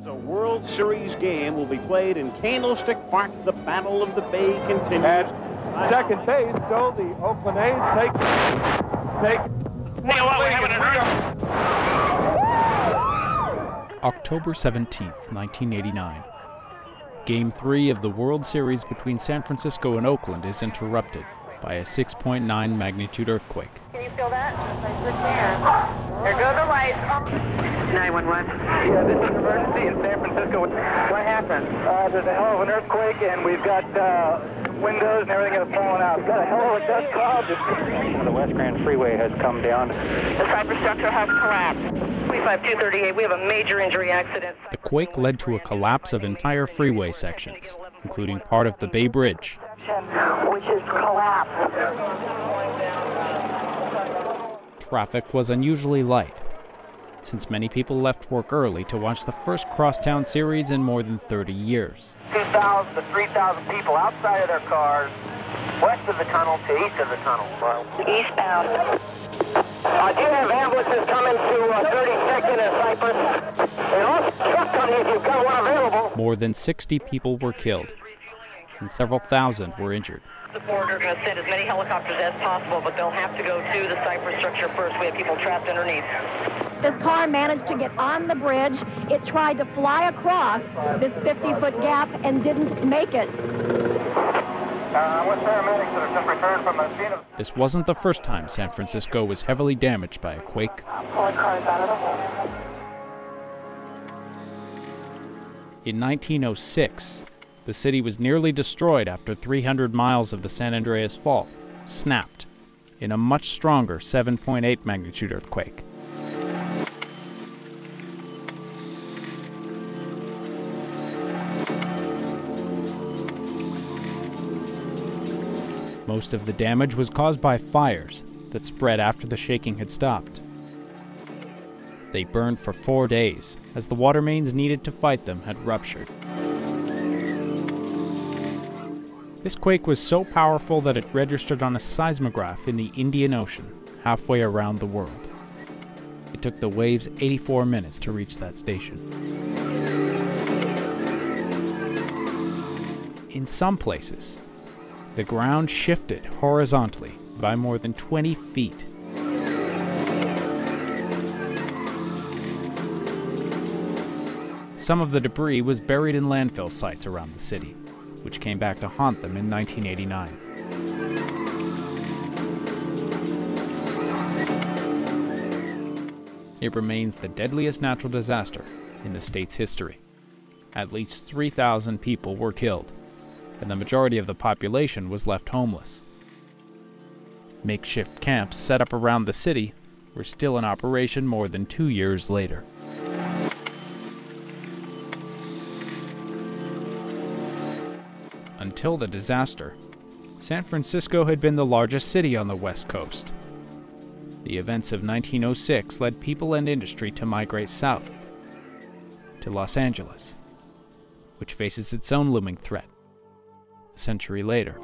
The World Series game will be played in Candlestick Park. The Battle of the Bay continues. At second base, so the Oakland A's take. October 17th, 1989. Game 3 of the World Series between San Francisco and Oakland is interrupted by a 6.9 magnitude earthquake. Can you feel that? There go the lights. 911. Yeah, this is an emergency in San Francisco. What happened? There's a hell of an earthquake, and we've got windows and everything that's falling out. We've got a hell of a dust cloud. The West Grand Freeway has come down. The superstructure has collapsed. 35238, we have a major injury accident. The quake led to a collapse of entire freeway sections, including part of the Bay Bridge. Which is collapsed. Traffic was unusually light, since many people left work early to watch the first crosstown series in more than 30 years. 2,000 to 3,000 people outside of their cars, west of the tunnel to east of the tunnel. Eastbound. Do you have ambulances coming to 32nd and Cypress? And also truck company if you've got one available. More than 60 people were killed, and several thousand were injured. The board are going to send as many helicopters as possible, but they'll have to go to the superstructure first. We have people trapped underneath. This car managed to get on the bridge. It tried to fly across this 50-foot gap and didn't make it. With paramedics that have just returned from the scene of... This wasn't the first time San Francisco was heavily damaged by a quake. Pulling cars out of the hole. In 1906, the city was nearly destroyed after 300 miles of the San Andreas Fault snapped in a much stronger 7.8 magnitude earthquake. Most of the damage was caused by fires that spread after the shaking had stopped. They burned for 4 days, as the water mains needed to fight them had ruptured. This quake was so powerful that it registered on a seismograph in the Indian Ocean, halfway around the world. It took the waves 84 minutes to reach that station. In some places, the ground shifted horizontally by more than 20 feet. Some of the debris was buried in landfill sites around the city, which came back to haunt them in 1989. It remains the deadliest natural disaster in the state's history. At least 3,000 people were killed, and the majority of the population was left homeless. Makeshift camps set up around the city were still in operation more than 2 years later. Until the disaster, San Francisco had been the largest city on the West Coast. The events of 1906 led people and industry to migrate south, to Los Angeles, which faces its own looming threat a century later.